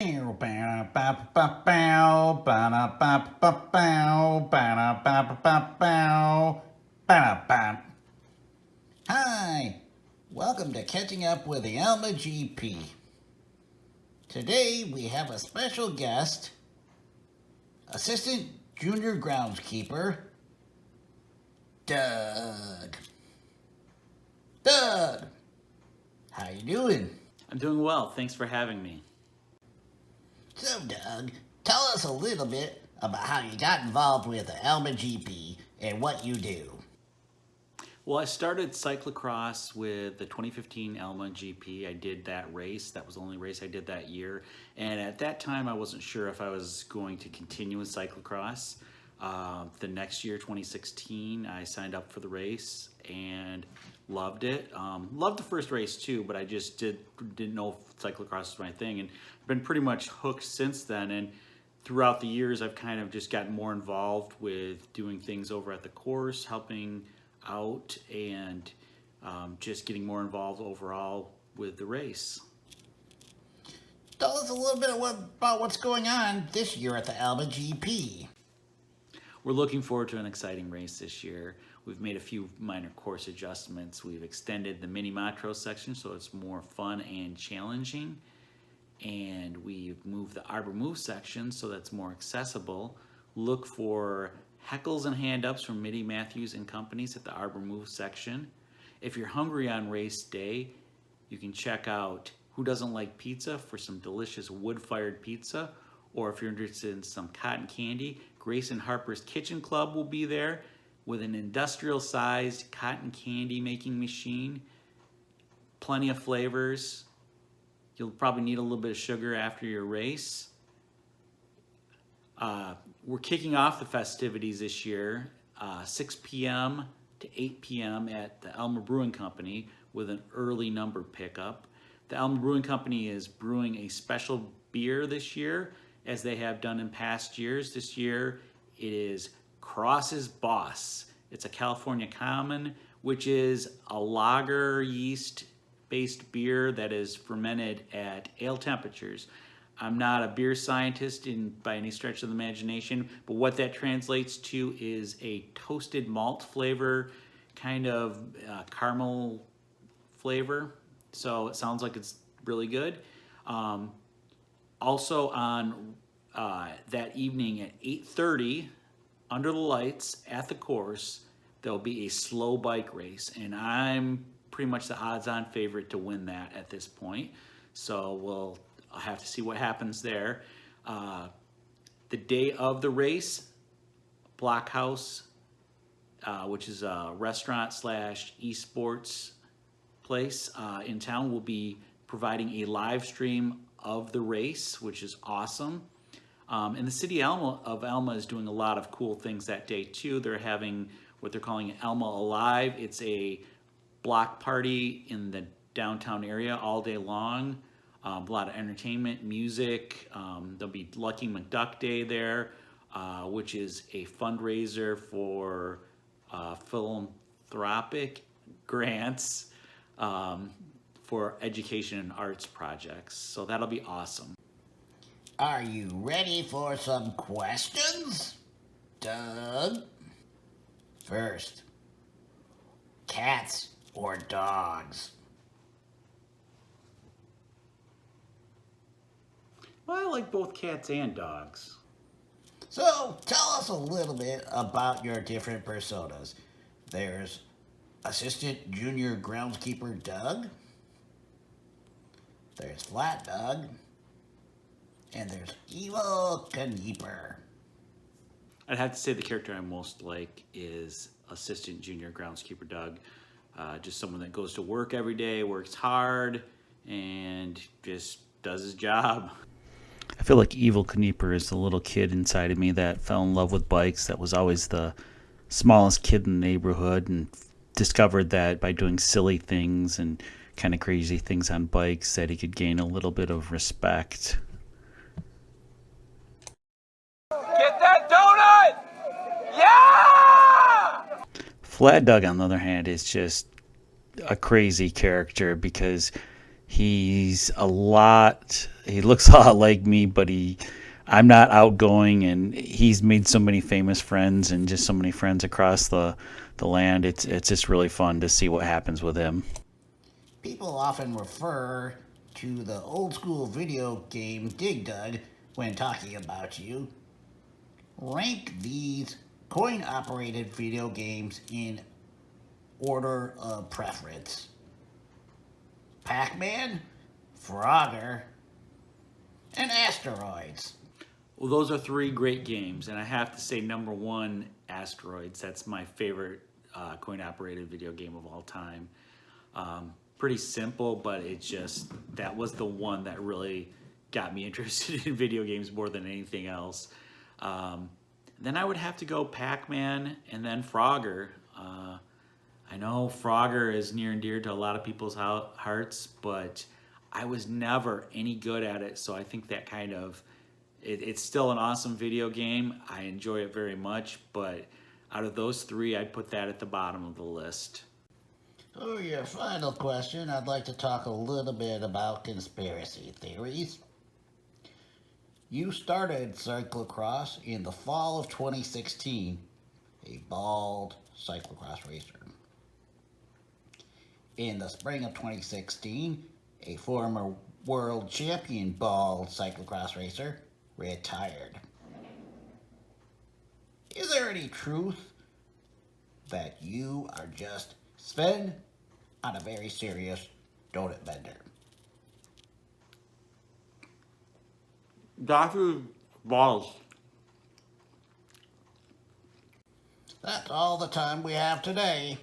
Hi, welcome to Catching Up with the Alma GP. Today we have a special guest, Assistant Junior Groundskeeper, Doug. Doug, how you doing? I'm doing well. Thanks for having me. So, Doug, tell us a little bit about how you got involved with the Alma GP and what you do. Well, I started cyclocross with the 2015 Alma GP. I did that race. That was the only race I did that year. And at that time, I wasn't sure if I was going to continue in cyclocross. The next year, 2016, I signed up for the race and loved it. Loved the first race too, but I just didn't know if cyclocross was my thing. And I've been pretty much hooked since then. And throughout the years, I've kind of just gotten more involved with doing things over at the course, helping out, and just getting more involved overall with the race. Tell us a little bit about what's going on this year at the Alma GP. We're looking forward to an exciting race this year. We've made a few minor course adjustments. We've extended the mini Montrose section so it's more fun and challenging. And we've moved the Arbor Move section so that's more accessible. Look for heckles and hand-ups from Mitty Matthews and companies at the Arbor Move section. If you're hungry on race day, you can check out Who Doesn't Like Pizza for some delicious wood-fired pizza. Or if you're interested in some cotton candy, Grace and Harper's Kitchen Club will be there with an industrial-sized cotton candy making machine. Plenty of flavors. You'll probably need a little bit of sugar after your race. We're kicking off the festivities this year, 6 p.m. to 8 p.m. at the Alma Brewing Company with an early number pickup. The Alma Brewing Company is brewing a special beer this year, as they have done in past years. This year, it is Cross's Boss. It's a California Common, which is a lager yeast-based beer that is fermented at ale temperatures. I'm not a beer scientist by any stretch of the imagination, but what that translates to is a toasted malt flavor, kind of caramel flavor. So it sounds like it's really good. Also on that evening at 8:30, under the lights at the course, there'll be a slow bike race, and I'm pretty much the odds-on favorite to win that at this point. So we'll have to see what happens there. The day of the race, Blockhouse, which is a restaurant / esports place in town, will be providing a live stream of the race, which is awesome. And the city of Alma is doing a lot of cool things that day too. They're having what they're calling Alma Alive. It's a block party in the downtown area all day long. A lot of entertainment, music. There'll be Lucky McDuck Day there, which is a fundraiser for philanthropic grants for education and arts projects. So that'll be awesome. Are you ready for some questions, Doug? First, cats or dogs? Well, I like both cats and dogs. So, tell us a little bit about your different personas. There's Assistant Junior Groundskeeper Doug. There's Flat Doug. And there's Evil Knieper. I'd have to say the character I most like is Assistant Junior Groundskeeper Doug. Just someone that goes to work every day, works hard, and just does his job. I feel like Evil Knieper is the little kid inside of me that fell in love with bikes, that was always the smallest kid in the neighborhood, and discovered that by doing silly things and kind of crazy things on bikes that he could gain a little bit of respect. Get that donut! Yeah! Flat Doug, on the other hand, is just a crazy character because He looks a lot like me, but I'm not outgoing, and he's made so many famous friends and just so many friends across the land. It's just really fun to see what happens with him. People often refer to the old school video game Dig Dug when talking about you. Rank these coin operated video games in order of preference: Pac Man, Frogger, and Asteroids. Well, those are three great games, and I have to say, number one, Asteroids. That's my favorite coin-operated video game of all time. Pretty simple, but that was the one that really got me interested in video games more than anything else. Then I would have to go Pac-Man and then Frogger. I know Frogger is near and dear to a lot of people's hearts, but I was never any good at it, so I think that it's still an awesome video game. I enjoy it very much, but out of those three, I'd put that at the bottom of the list. For your final question, I'd like to talk a little bit about conspiracy theories. You started cyclocross in the fall of 2016, a bald cyclocross racer. In the spring of 2016, a former world champion bald cyclocross racer retired. Is there any truth that you are just Sven on a very serious donut vendor? Dr. Balls. That's all the time we have today.